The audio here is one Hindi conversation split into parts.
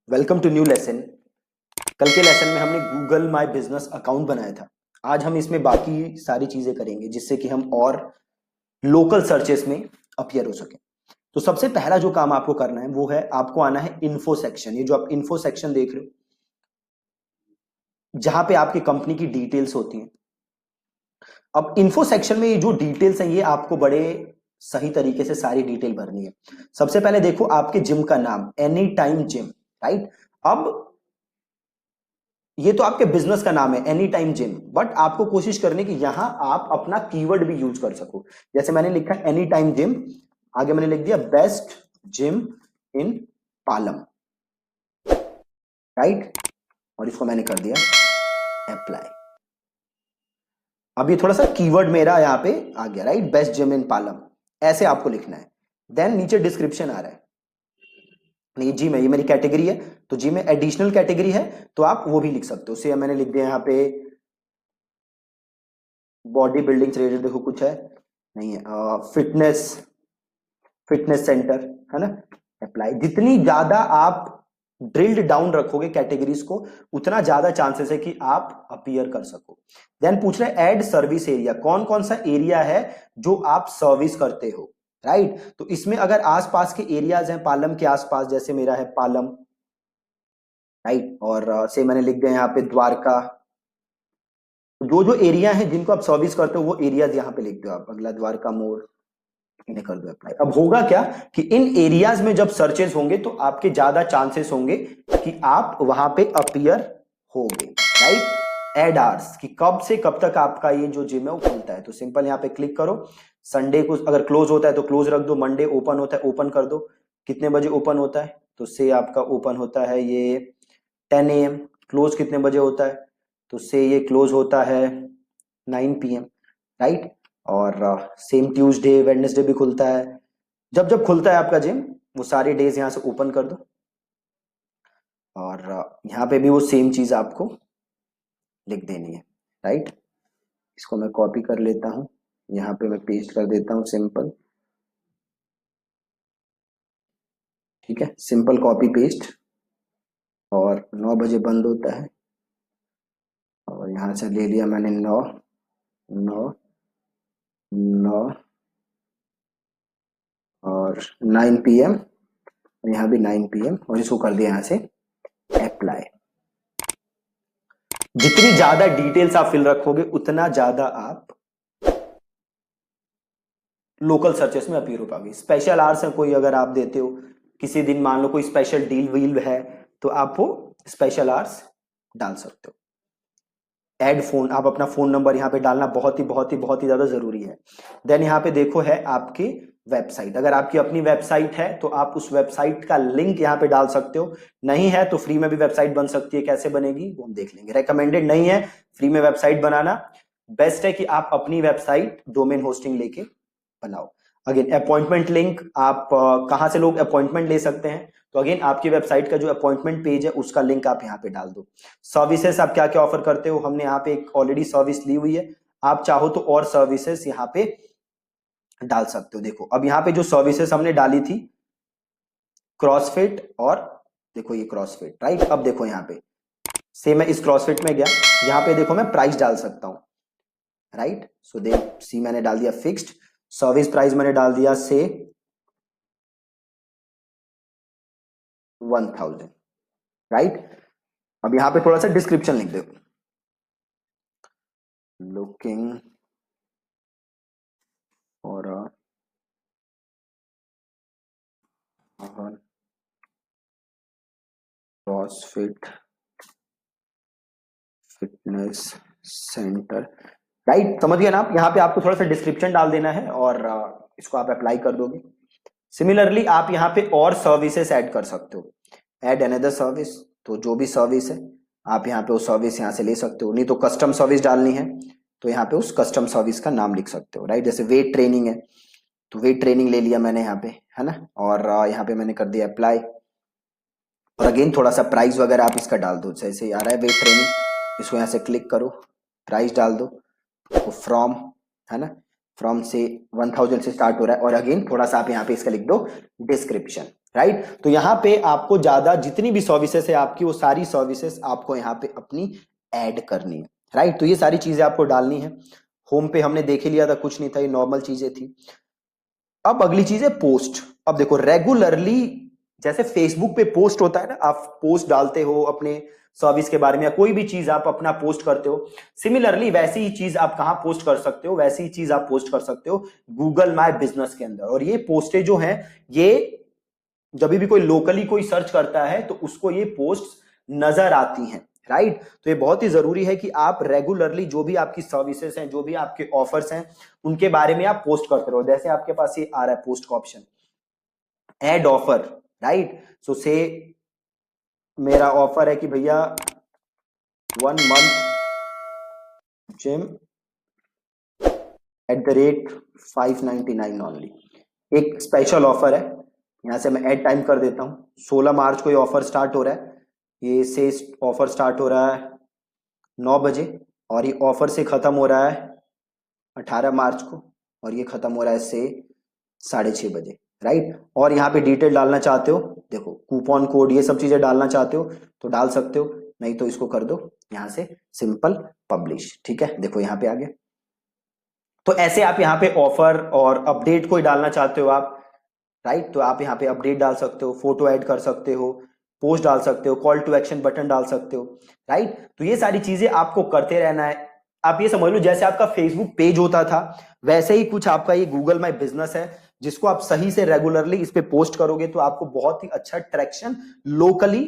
Welcome to new lesson. कल के लेसन में हमने गूगल माई बिजनेस अकाउंट बनाया था। आज हम इसमें बाकी सारी चीजें करेंगे जिससे कि हम और लोकल सर्चेस में अपीयर हो सके। तो सबसे पहला जो काम आपको करना है वो है आपको आना है इन्फो सेक्शन। ये जो आप इन्फो सेक्शन देख रहे हो जहां पे आपकी कंपनी की डिटेल्स होती हैं। अब इन्फो सेक्शन में ये जो डिटेल्स हैं ये आपको बड़े सही तरीके से सारी डिटेल भरनी है। सबसे पहले देखो आपके जिम का नाम एनी टाइम जिम, राइट। अब ये तो आपके बिजनेस का नाम है एनी टाइम जिम, बट आपको कोशिश करनी कि यहां आप अपना कीवर्ड भी यूज कर सको। जैसे मैंने लिखा एनी टाइम जिम, आगे मैंने लिख दिया best gym in Palam, right. और इसको मैंने कर दिया अप्लाई। अब ये थोड़ा सा कीवर्ड मेरा यहां पे आ गया, right, best gym in Palam, ऐसे आपको लिखना है। देन नीचे डिस्क्रिप्शन आ रहा है, नहीं जिम है, ये मेरी कैटेगरी है तो जिम में एडिशनल कैटेगरी है तो आप वो भी लिख सकते हो। से मैंने लिख दिया यहाँ पे बॉडी बिल्डिंग से रिलेटेड, देखो कुछ है नहीं है, फिटनेस फिटनेस सेंटर, है ना। अप्लाई। जितनी ज्यादा आप ड्रिल्ड डाउन रखोगे कैटेगरीज को उतना ज्यादा चांसेस है कि आप अपीयर कर सको। देन पूछ रहे ऐड सर्विस एरिया, कौन कौन सा एरिया है जो आप सर्विस करते हो, राइट। तो इसमें अगर आसपास के एरियाज हैं पालम के आसपास, जैसे मेरा है पालम, राइट, और से मैंने लिख दिया यहाँ पे द्वारका। जो जो एरिया है जिनको आप सर्विस करते हो वो एरियाज यहाँ पे लिख दो आप। अगला द्वारका मोड़, इन्हें कर दो अप्लाई। अब होगा क्या कि इन एरियाज में जब सर्चेस होंगे तो आपके ज्यादा चांसेस होंगे कि आप वहां पे अपीयर होगे, राइट। एड आवर्स कि कब से कब तक आपका ये जो जिम है वो खुलता है, तो सिंपल यहाँ पे क्लिक करो। संडे को अगर क्लोज होता है तो क्लोज रख दो, मंडे ओपन होता है ओपन कर दो। कितने बजे ओपन होता है, तो से आपका ओपन होता है ये 10 AM। क्लोज कितने बजे होता है, तो से ये क्लोज होता है 9 PM, राइट। और सेम ट्यूसडे वेडनेसडे भी खुलता है। जब जब खुलता है आपका जिम वो सारे डेज यहाँ से ओपन कर दो। और यहाँ पे भी वो सेम चीज आपको लिख देनी है, राइट। इसको मैं कॉपी कर लेता हूँ, यहाँ पे मैं पेस्ट कर देता हूँ सिंपल, ठीक है, सिंपल कॉपी पेस्ट। और 9 बजे बंद होता है और यहाँ से ले लिया मैंने 9 9 9 और 9 PM, यहाँ भी 9 PM, और इसको कर दिया यहाँ से अप्लाई। जितनी ज्यादा डिटेल्स आप फिल रखोगे उतना ज्यादा आप लोकल सर्चेस में अपीयर हो पाओगे। स्पेशल आवर्स है कोई अगर आप देते हो, किसी दिन मान लो कोई स्पेशल डील वील है तो आप वो स्पेशल आवर्स डाल सकते हो। ऐड फोन, आप अपना फोन नंबर यहाँ पे डालना बहुत ही ज्यादा जरूरी है। देन यहाँ पे देखो है आपकी वेबसाइट, अगर आपकी अपनी वेबसाइट है तो आप उस वेबसाइट का लिंक यहाँ पे डाल सकते हो। नहीं है तो फ्री में भी वेबसाइट बन सकती है, कैसे बनेगी वो हम देख लेंगे। रेकमेंडेड नहीं है फ्री में वेबसाइट बनाना, बेस्ट है कि आप अपनी वेबसाइट डोमेन होस्टिंग लेके बनाओ। अगेन अपॉइंटमेंट लिंक, आप कहां से लोग अपॉइंटमेंट ले सकते हैं, तो अगेन आपकी वेबसाइट का जो अपॉइंटमेंट पेज है उसका लिंक आप यहाँ पे डाल दो। सर्विसेज आप क्या क्या ऑफर करते हो, हमने यहाँ पे एक ऑलरेडी सर्विस ली हुई है, आप चाहो तो और सर्विसेज यहाँ पे डाल सकते हो। देखो अब यहाँ पे जो सर्विसेज हमने डाली थी क्रॉसफिट, और देखो ये क्रॉसफिट, राइट। अब देखो यहाँ पे से मैं इस क्रॉसफिट में गया, यहाँ पे देखो मैं प्राइस डाल सकता हूँ, राइट। सो दे सी मैंने डाल दिया फिक्स्ड, सर्विस प्राइस मैंने डाल दिया से 1000, राइट। अब यहां पे थोड़ा सा डिस्क्रिप्शन लिख दो, looking for CrossFit fitness centre, right. समझ गए ना आप, यहाँ पे आपको थोड़ा सा डिस्क्रिप्शन डाल देना है और इसको आप अप्लाई कर दोगे। सिमिलरली आप यहाँ पे और सर्विसेज ऐड कर सकते हो, ऐड अनदर सर्विस, तो जो भी सर्विस है आप यहाँ पे वो सर्विस यहाँ से ले सकते हो। नहीं तो कस्टम सर्विस डालनी है तो यहाँ पे उस कस्टम सर्विस का नाम लिख सकते हो, राइट। जैसे वेट ट्रेनिंग है तो वेट ट्रेनिंग ले लिया मैंने यहाँ पे, है ना। और यहाँ पे मैंने कर दिया अप्लाई। और अगेन थोड़ा सा प्राइस वगैरह आप इसका डाल दो, जैसे आ रहा है वेट ट्रेनिंग, इसको यहाँ से क्लिक करो, प्राइस डाल दो, तो फ्रॉम, है ना, फ्रॉम से 1000 से स्टार्ट हो रहा है। और अगेन थोड़ा सा आप यहाँ पे इसका लिख दो डिस्क्रिप्शन, राइट। तो यहाँ पे आपको ज्यादा जितनी भी सर्विसेज है आपकी, वो सारी सर्विसेज आपको यहाँ पे अपनी ऐड करनी है, राइट। तो ये सारी चीजें आपको डालनी है। होम पे हमने देख ही लिया था, कुछ नहीं था, ये नॉर्मल चीजें थी। अब अगली चीज है पोस्ट। अब देखो रेगुलरली जैसे फेसबुक पे पोस्ट होता है ना, आप पोस्ट डालते हो अपने सर्विस के बारे में या कोई भी चीज आप अपना पोस्ट करते हो, सिमिलरली वैसी ही चीज आप कहां पोस्ट कर सकते हो, वैसी ही चीज आप पोस्ट कर सकते हो गूगल माय बिजनेस के अंदर। और ये पोस्टें जो हैं, ये जब भी कोई लोकली कोई सर्च करता है तो उसको ये पोस्ट नजर आती हैं, राइट। तो ये बहुत ही जरूरी है कि आप रेगुलरली जो भी आपकी सर्विसेज हैं, जो भी आपके ऑफर्स हैं, उनके बारे में आप पोस्ट करते रहो। जैसे आपके पास ये आ रहा है पोस्ट का ऑप्शन, ऐड ऑफर, राइट। सो से मेरा ऑफर है कि भैया 1 मंथ जिम @ 599 ओनली, एक स्पेशल ऑफर है। यहां से मैं ऐड टाइम कर देता हूं, 16 मार्च को ये ऑफर स्टार्ट हो रहा है। ये से ऑफर स्टार्ट हो रहा है 9 बजे और ये ऑफर से खत्म हो रहा है 18 मार्च को, और ये खत्म हो रहा है से 6:30 बजे, राइट। और यहाँ पे डिटेल डालना चाहते हो, देखो कूपन कोड ये सब चीजें डालना चाहते हो तो डाल सकते हो, नहीं तो इसको कर दो यहाँ से सिंपल पब्लिश, ठीक है। देखो यहाँ पे आ गया। तो ऐसे आप यहाँ पे ऑफर और अपडेट कोई डालना चाहते हो आप, राइट, तो आप यहाँ पे अपडेट डाल सकते हो, फोटो ऐड कर सकते हो, पोस्ट डाल सकते हो, कॉल टू एक्शन बटन डाल सकते हो, राइट। तो ये सारी चीजें आपको करते रहना है। आप ये समझ लो जैसे आपका फेसबुक पेज होता था, वैसे ही कुछ आपका ये गूगल माय बिजनेस है, जिसको आप सही से रेगुलरली इस पे पोस्ट करोगे तो आपको बहुत ही अच्छा ट्रैक्शन लोकली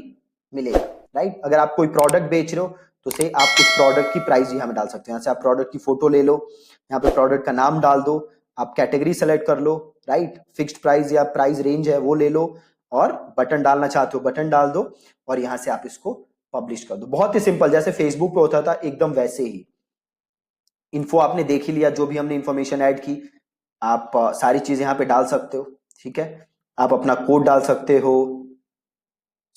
मिलेगा, राइट। अगर आप कोई प्रोडक्ट बेच रहे हो तो से आप उस प्रोडक्ट की प्राइस यहाँ में डाल सकते हो। यहाँ से आप प्रोडक्ट की फोटो ले लो, यहाँ पे प्रोडक्ट का नाम डाल दो, आप कैटेगरी सेलेक्ट कर लो, राइट, फिक्स्ड प्राइस या प्राइस रेंज है वो ले लो, और बटन डालना चाहते हो बटन डाल दो, और यहां से आप इसको पब्लिश कर दो। बहुत ही सिंपल, जैसे फेसबुक पे होता था एकदम वैसे ही। इन्फो आपने देख ही लिया, जो भी हमने इंफॉर्मेशन ऐड की, आप सारी चीजें यहाँ पे डाल सकते हो, ठीक है। आप अपना कोड डाल सकते हो,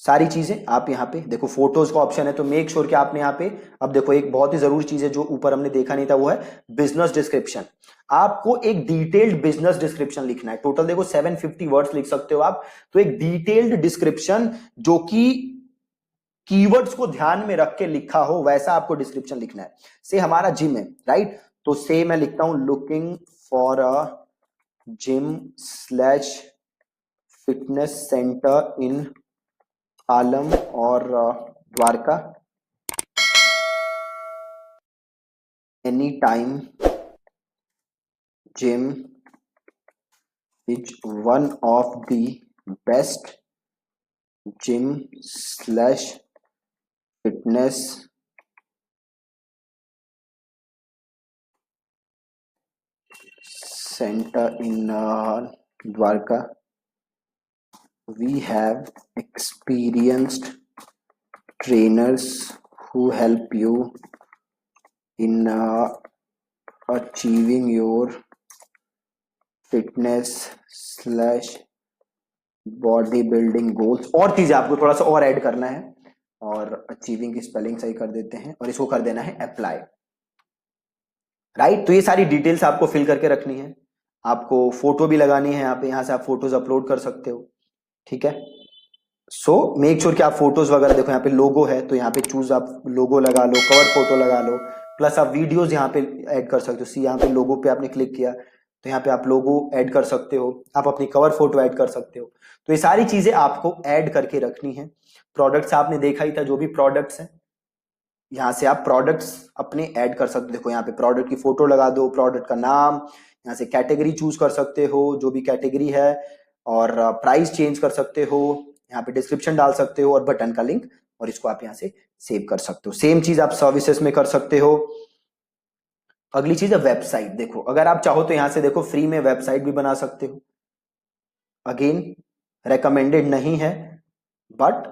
सारी चीजें आप यहाँ पे देखो, फोटोज का ऑप्शन है तो मेक श्योर कि आपने यहाँ पे, अब देखो एक बहुत ही जरूरी चीज है जो ऊपर हमने देखा नहीं था, वो है बिजनेस डिस्क्रिप्शन। आपको एक डिटेल्ड बिजनेस डिस्क्रिप्शन लिखना है। टोटल देखो 750 वर्ड्स लिख सकते हो आप, तो एक डिटेल्ड डिस्क्रिप्शन जो कि कीवर्ड्स को ध्यान में रख के लिखा हो, वैसा आपको डिस्क्रिप्शन लिखना है। से हमारा जिम है, राइट, तो से मैं लिखता हूं looking for a gym slash fitness centre in आलम और Dwarka, any time gym is one of the best gym slash fitness centre in Dwarka. We have experienced trainers who help you in achieving your fitness slash body building goals. और चीजें आपको थोड़ा सा और ऐड करना है, और अचीविंग की स्पेलिंग सही कर देते हैं, और इसको कर देना है अप्लाई, राइट। तो ये सारी डिटेल्स आपको फिल करके रखनी है। आपको फोटो भी लगानी है यहाँ पे, यहाँ से आप फोटोज अपलोड कर सकते हो, ठीक है। सो मेक श्योर कि आप फोटोज वगैरह, देखो यहाँ पे लोगो है तो यहाँ पे चूज आप लोगो लगा लो, कवर फोटो लगा लो, प्लस आप वीडियोज यहाँ पे ऐड कर सकते हो। सी यहाँ पे लोगो पे आपने क्लिक किया तो यहाँ पे आप लोगो ऐड कर सकते हो, आप अपनी कवर फोटो ऐड कर सकते हो। तो ये सारी चीजें आपको ऐड करके रखनी है। प्रोडक्ट्स आपने देखा ही था, जो भी प्रोडक्ट्स हैं यहाँ से आप प्रोडक्ट्स अपने ऐड कर सकते हो। देखो यहाँ पे प्रोडक्ट की फोटो लगा दो, प्रोडक्ट का नाम, यहाँ से कैटेगरी चूज कर सकते हो जो भी कैटेगरी है, और प्राइस चेंज कर सकते हो, यहाँ पे डिस्क्रिप्शन डाल सकते हो और बटन का लिंक, और इसको आप यहाँ से सेव कर सकते हो। सेम चीज आप सर्विसेज में कर सकते हो। अगली चीज है वेबसाइट। देखो अगर आप चाहो तो यहाँ से देखो फ्री में वेबसाइट भी बना सकते हो। अगेन रेकमेंडेड नहीं है, बट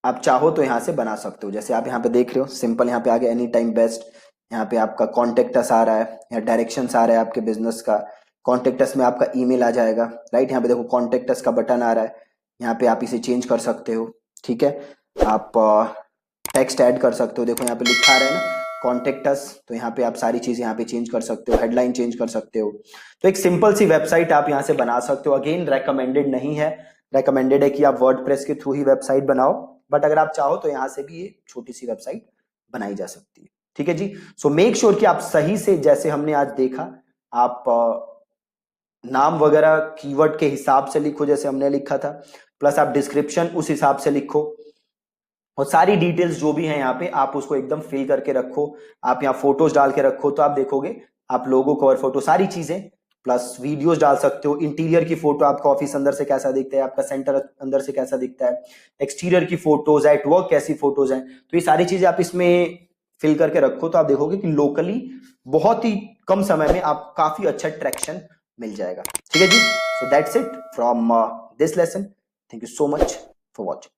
आप चाहो तो यहाँ से बना सकते हो। जैसे आप यहाँ पे देख रहे हो, सिंपल यहाँ पे आ गया एनी टाइम बेस्ट, यहाँ पे आपका कॉन्टेक्ट अस आ रहा है, या डायरेक्शंस आ रहा है आपके बिजनेस का, कॉन्टेक्ट अस में आपका ईमेल आ जाएगा, राइट। यहाँ पे देखो कॉन्टेक्ट अस का बटन आ रहा है, यहाँ पे आप इसे चेंज कर सकते हो, ठीक है। आप टेक्स्ट ऐड कर सकते हो, देखो यहाँ पे लिखा आ रहा है ना कॉन्टेक्ट अस, तो यहाँ पे आप सारी चीजें यहाँ पे चेंज कर सकते हो, हेडलाइन चेंज कर सकते हो। तो एक सिंपल सी वेबसाइट आप यहाँ से बना सकते हो। अगेन रेकमेंडेड नहीं है, रेकमेंडेड है कि आप वर्डप्रेस के थ्रू ही वेबसाइट बनाओ, बट अगर आप चाहो तो यहाँ से भी ये छोटी सी वेबसाइट बनाई जा सकती है। ठीक है जी। सो मेक श्योर कि आप सही से, जैसे हमने आज देखा, आप नाम वगैरह कीवर्ड के हिसाब से लिखो जैसे हमने लिखा था, प्लस आप डिस्क्रिप्शन उस हिसाब से लिखो, और सारी डिटेल्स जो भी हैं यहाँ पे आप उसको एकदम फिल करके रखो। आप यहाँ फोटोज डाल के रखो तो आप देखोगे आप लोगो, कवर फोटो, सारी चीजें, प्लस वीडियोस डाल सकते हो। इंटीरियर की फोटो, आपका ऑफिस अंदर से कैसा दिखता है, आपका सेंटर अंदर से कैसा दिखता है, एक्सटीरियर की फोटोज, एट वर्क कैसी फोटोज हैं, तो ये सारी चीजें आप इसमें फिल करके रखो तो आप देखोगे कि लोकली बहुत ही कम समय में आप काफी अच्छा ट्रैक्शन मिल जाएगा। ठीक है जी। So that's it from this lesson. Thank you so much for watching.